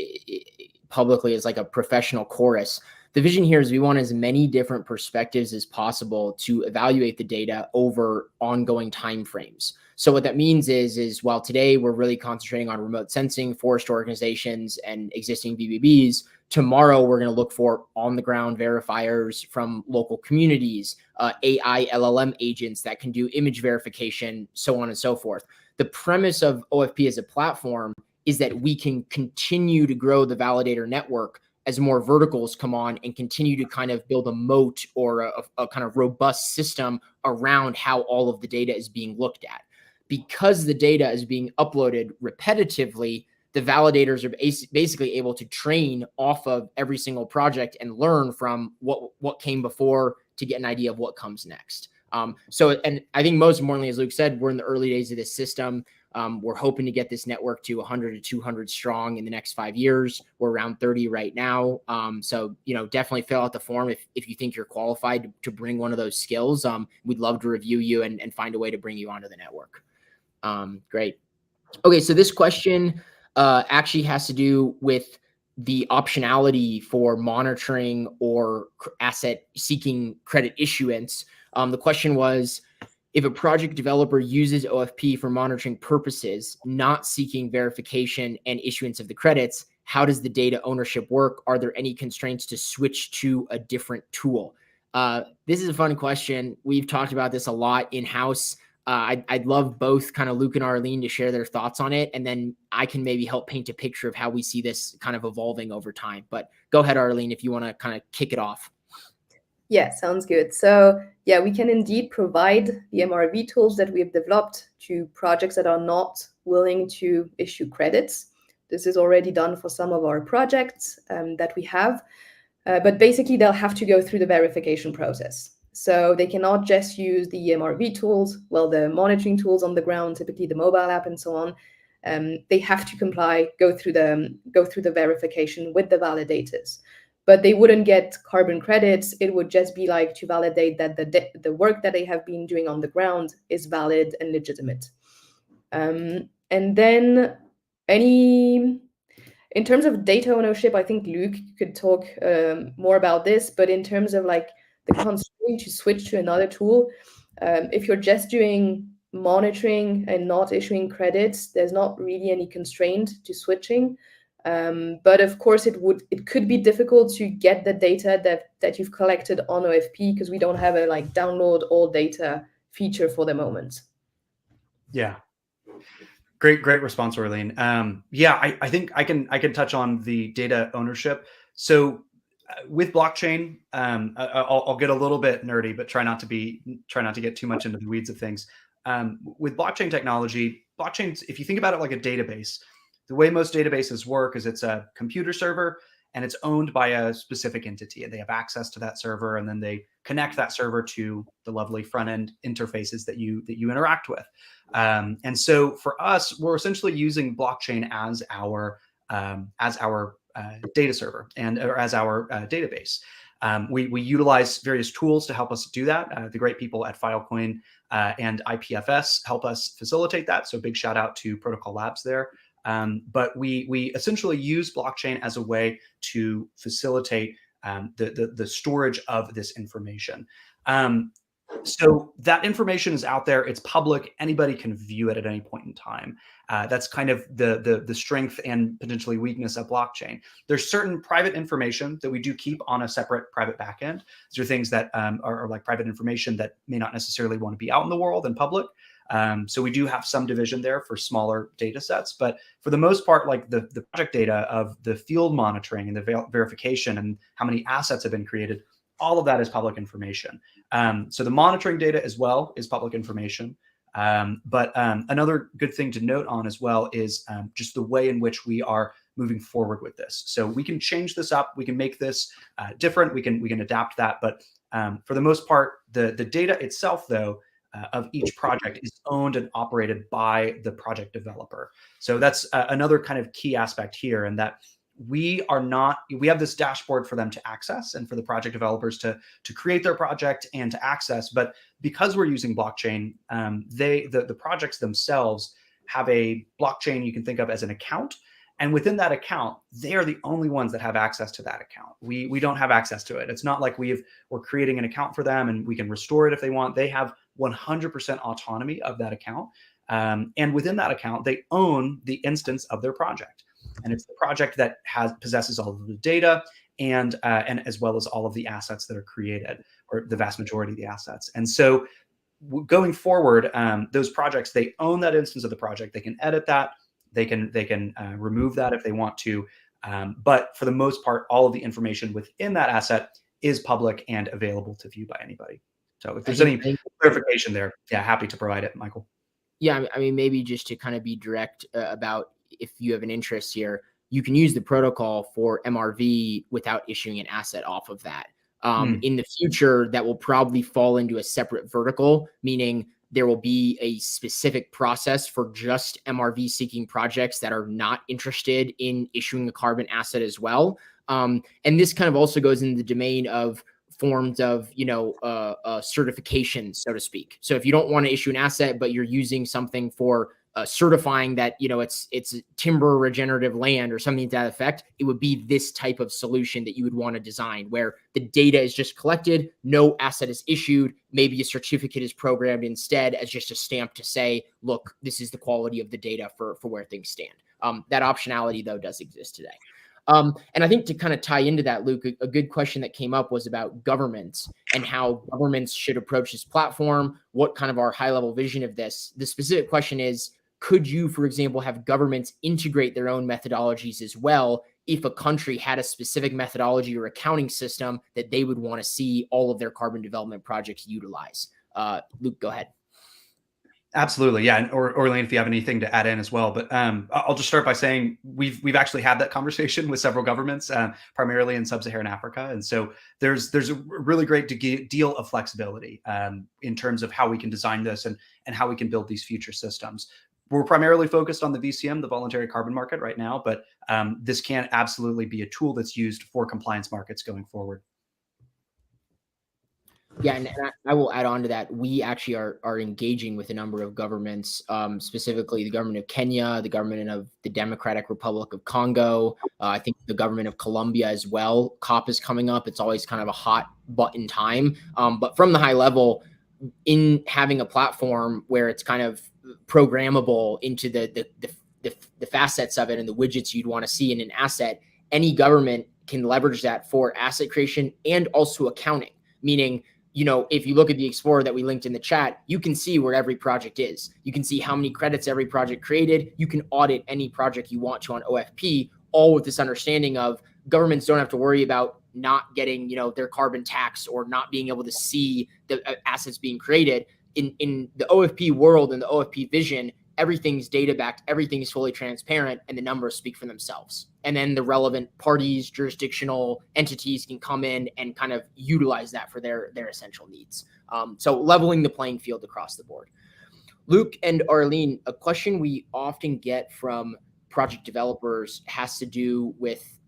publicly as like a professional chorus. The vision here is we want as many different perspectives as possible to evaluate the data over ongoing timeframes. So what that means is while today we're really concentrating on remote sensing, forest organizations, and existing VBBs, tomorrow we're going to look for on-the-ground verifiers from local communities, AI LLM agents that can do image verification, so on and so forth. The premise of OFP as a platform is that we can continue to grow the validator network as more verticals come on and continue to kind of build a moat or a kind of robust system around how all of the data is being looked at. Because the data is being uploaded repetitively, the validators are basically able to train off of every single project and learn from what came before to get an idea of what comes next. And I think most importantly, as Luke said, we're in the early days of this system. We're hoping to get this network to 100 to 200 strong in the next 5 years. We're around 30 right now. So, definitely fill out the form if you think you're qualified to bring one of those skills. We'd love to review you and find a way to bring you onto the network. Great. Okay, so this question actually has to do with the optionality for monitoring or asset seeking credit issuance. The question was, if a project developer uses OFP for monitoring purposes, not seeking verification and issuance of the credits, how does the data ownership work? Are there any constraints to switch to a different tool? This is a fun question. We've talked about this a lot in-house. I'd love both kind of Luke and Aureline to share their thoughts on it, and then I can maybe help paint a picture of how we see this kind of evolving over time. But go ahead, Aureline, if you want to kind of kick it off. Yeah, sounds good. So yeah, we can indeed provide the MRV tools that we have developed to projects that are not willing to issue credits. This is already done for some of our projects that we have, but basically they'll have to go through the verification process. So they cannot just use the MRV tools, the monitoring tools on the ground, typically the mobile app and so on. They have to comply, go through the verification with the validators. But they wouldn't get carbon credits. It would just be like to validate that the work that they have been doing on the ground is valid and legitimate. And then in terms of data ownership, I think Luke could talk more about this, but in terms of like the constraint to switch to another tool, if you're just doing monitoring and not issuing credits, there's not really any constraint to switching. But of course, it could be difficult to get the data that you've collected on OFP, because we don't have a like download all data feature for the moment. Yeah. Great response, Aureline. Yeah, I think I can touch on the data ownership. So with blockchain, I'll get a little bit nerdy, but try not to get too much into the weeds of things. With blockchain technology, blockchains, if you think about it like a database, the way most databases work is it's a computer server and it's owned by a specific entity, and they have access to that server, and then they connect that server to the lovely front end interfaces that you interact with. And so for us, we're essentially using blockchain as our data server or as our database. We utilize various tools to help us do that. The great people at Filecoin and IPFS help us facilitate that. So big shout out to Protocol Labs there. But we essentially use blockchain as a way to facilitate the storage of this information. So that information is out there. It's public. Anybody can view it at any point in time. That's kind of the strength and potentially weakness of blockchain. There's certain private information that we do keep on a separate private backend. These are things that are like private information that may not necessarily want to be out in the world and public. So we do have some division there for smaller data sets, but for the most part, like the project data of the field monitoring and the verification and how many assets have been created, all of that is public information. So the monitoring data as well is public information. But another good thing to note on as well is just the way in which we are moving forward with this. So we can change this up. We can make this different. We can adapt that. But for the most part, the data itself, though, of each project is owned and operated by the project developer. So that's another kind of key aspect here, and that we have this dashboard for them to access and for the project developers to create their project and to access. But because we're using blockchain, the projects themselves have a blockchain you can think of as an account. And within that account, they are the only ones that have access to that account. We don't have access to it. It's not like we're creating an account for them and we can restore it if they want. They have 100% autonomy of that account. And within that account, they own the instance of their project. And it's the project that possesses all of the data and as well as all of the assets that are created, or the vast majority of the assets. And so going forward, those projects, they own that instance of the project. They can edit that. They can remove that if they want to. But for the most part, all of the information within that asset is public and available to view by anybody. So if there's any clarification there, yeah, happy to provide it, Michael. Yeah, I mean, maybe just to kind of be direct about, if you have an interest here, you can use the protocol for MRV without issuing an asset off of that. In the future, that will probably fall into a separate vertical, meaning there will be a specific process for just MRV seeking projects that are not interested in issuing a carbon asset as well. And this kind of also goes in the domain of forms of, certification, so to speak. So if you don't want to issue an asset, but you're using something for certifying that, it's timber regenerative land or something to that effect, it would be this type of solution that you would want to design, where the data is just collected, no asset is issued, maybe a certificate is programmed instead as just a stamp to say, look, this is the quality of the data for where things stand. That optionality, though, does exist today. And I think to kind of tie into that, Luke, a good question that came up was about governments and how governments should approach this platform, what kind of our high-level vision of this. The specific question is, could you, for example, have governments integrate their own methodologies as well if a country had a specific methodology or accounting system that they would want to see all of their carbon development projects utilize? Luke, go ahead. Absolutely, yeah. And Aureline, if you have anything to add in as well, but I'll just start by saying we've actually had that conversation with several governments, primarily in sub-Saharan Africa, and so there's a really great deal of flexibility in terms of how we can design this and how we can build these future systems. We're primarily focused on the VCM, the voluntary carbon market, right now, but this can absolutely be a tool that's used for compliance markets going forward. Yeah, and I will add on to that. We actually are engaging with a number of governments, specifically the government of Kenya, the government of the Democratic Republic of Congo, I think the government of Colombia as well. COP is coming up. It's always kind of a hot button time. But from the high level, in having a platform where it's kind of programmable into the facets of it and the widgets you'd want to see in an asset, any government can leverage that for asset creation and also accounting. Meaning, if you look at the Explorer that we linked in the chat, you can see where every project is. You can see how many credits every project created. You can audit any project you want to on OFP, all with this understanding of governments don't have to worry about not getting, their carbon tax or not being able to see the assets being created. In the OFP world and the OFP vision, everything's data backed, everything's fully transparent, and the numbers speak for themselves. And then the relevant parties, jurisdictional entities can come in and kind of utilize that for their essential needs. So leveling the playing field across the board. Luke and Aureline, a question we often get from project developers has to do with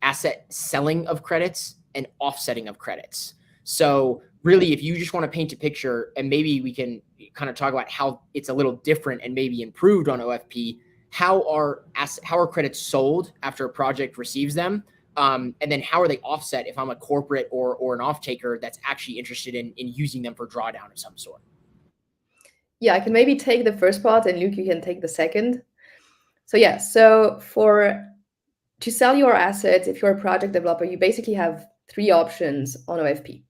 asset selling of credits and offsetting of credits. So really, if you just want to paint a picture, and maybe we can kind of talk about how it's a little different and maybe improved on OFP, how are credits sold after a project receives them? And then how are they offset if I'm a corporate or an off-taker that's actually interested in using them for drawdown of some sort? Yeah, I can maybe take the first part, and Luke, you can take the second. So yeah, so to sell your assets, if you're a project developer, you basically have 3 options on OFP.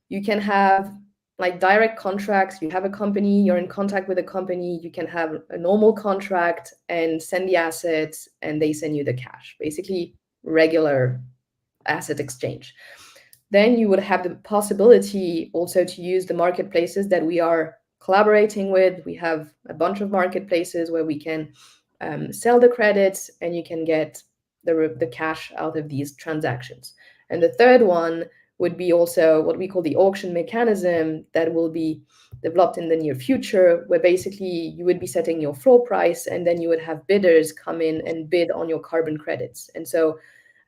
You can have like direct contracts. You have a company, you're in contact with a company. You can have a normal contract and send the assets and they send you the cash, basically regular asset exchange. Then you would have the possibility also to use the marketplaces that we are collaborating with. We have a bunch of marketplaces where we can sell the credits and you can get the cash out of these transactions. And the third one would be also what we call the auction mechanism that will be developed in the near future, where basically you would be setting your floor price and then you would have bidders come in and bid on your carbon credits. And so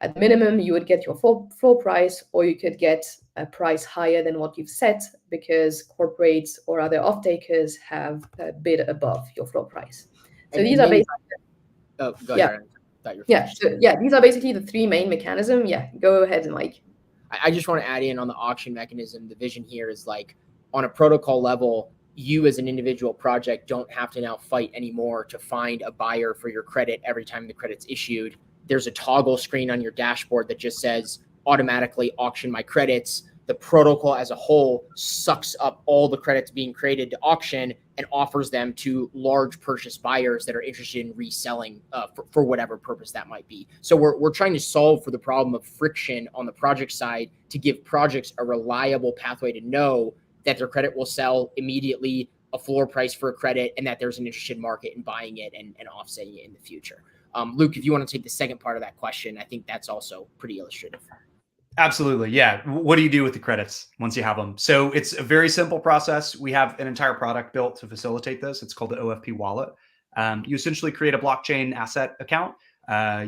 at minimum, you would get your floor price, or you could get a price higher than what you've set because corporates or other off-takers have bid above your floor price. So these are basically... Oh, go ahead. These are basically the 3 main mechanisms. Yeah, go ahead, Mike. I just want to add in on the auction mechanism. The vision here is like on a protocol level, you as an individual project don't have to now fight anymore to find a buyer for your credit every time the credit's issued. There's a toggle screen on your dashboard that just says automatically auction my credits. The protocol as a whole sucks up all the credits being created to auction and offers them to large purchase buyers that are interested in reselling for whatever purpose that might be. So we're trying to solve for the problem of friction on the project side to give projects a reliable pathway to know that their credit will sell immediately, a floor price for a credit, and that there's an interested market in buying it and offsetting it in the future. Luke, if you want to take the second part of that question, I think that's also pretty illustrative. Absolutely. Yeah. What do you do with the credits once you have them? So it's a very simple process. We have an entire product built to facilitate this. It's called the OFP wallet. You essentially create a blockchain asset account.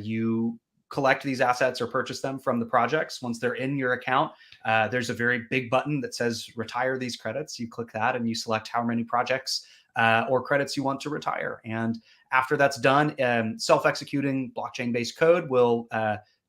You collect these assets or purchase them from the projects. Once they're in your account, there's a very big button that says retire these credits. You click that and you select how many projects or credits you want to retire. And after that's done, self-executing blockchain-based code will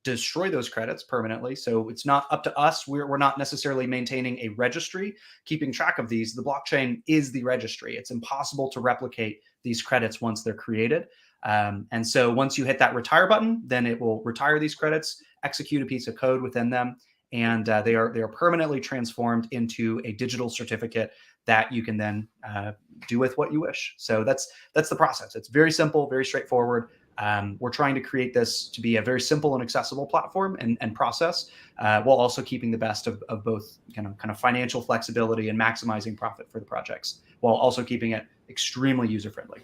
destroy those credits permanently. So it's not up to us. We're not necessarily maintaining a registry, keeping track of these. The blockchain is the registry. It's impossible to replicate these credits once they're created. And so once you hit that retire button, then it will retire these credits, execute a piece of code within them, and they are permanently transformed into a digital certificate that you can then do with what you wish. So that's the process. It's very simple, very straightforward. We're trying to create this to be a very simple and accessible platform and process, while also keeping the best of both kind of financial flexibility and maximizing profit for the projects, while also keeping it extremely user friendly.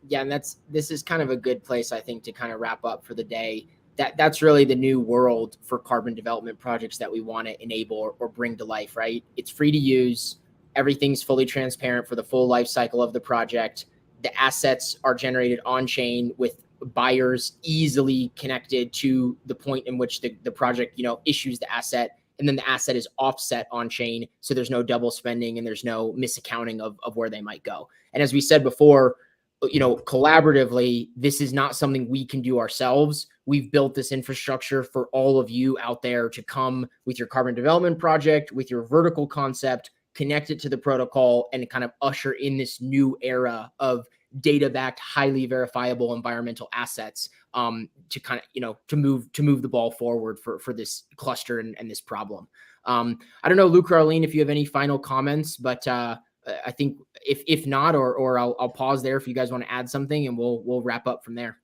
Yeah, and this is kind of a good place, I think, to kind of wrap up for the day. That's really the new world for carbon development projects that we want to enable or bring to life, right? It's free to use. Everything's fully transparent for the full life cycle of the project. The assets are generated on chain with buyers easily connected to the point in which the project, issues the asset, and then the asset is offset on chain. So there's no double spending and there's no misaccounting of where they might go. And as we said before, collaboratively, this is not something we can do ourselves. We've built this infrastructure for all of you out there to come with your carbon development project, with your vertical concept, connect it to the protocol, and kind of usher in this new era of data-backed, highly verifiable environmental assets to kind of, to move the ball forward for this cluster and this problem. I don't know, Luke or Aureline, if you have any final comments, but I think if not, or I'll pause there if you guys want to add something, and we'll wrap up from there.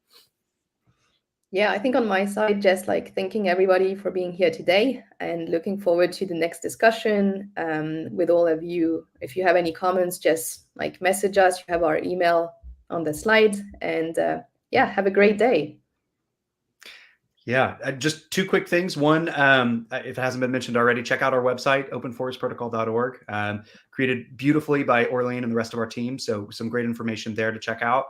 Yeah, I think on my side, just like thanking everybody for being here today and looking forward to the next discussion with all of you. If you have any comments, just like message us. You have our email on the slide, and yeah, have a great day. Yeah, just two quick things. One, if it hasn't been mentioned already, check out our website, openforestprotocol.org. Created beautifully by Aureline and the rest of our team. So some great information there to check out.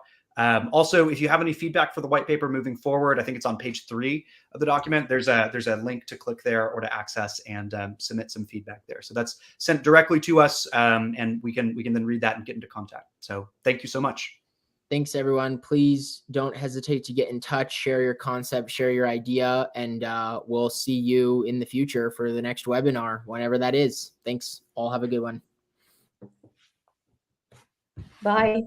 Also, if you have any feedback for the white paper moving forward, I think it's on page 3 of the document. There's a link to click there or to access and submit some feedback there. So that's sent directly to us, and we can then read that and get into contact. So thank you so much. Thanks, everyone. Please don't hesitate to get in touch, share your concept, share your idea, and we'll see you in the future for the next webinar, whenever that is. Thanks. All have a good one. Bye.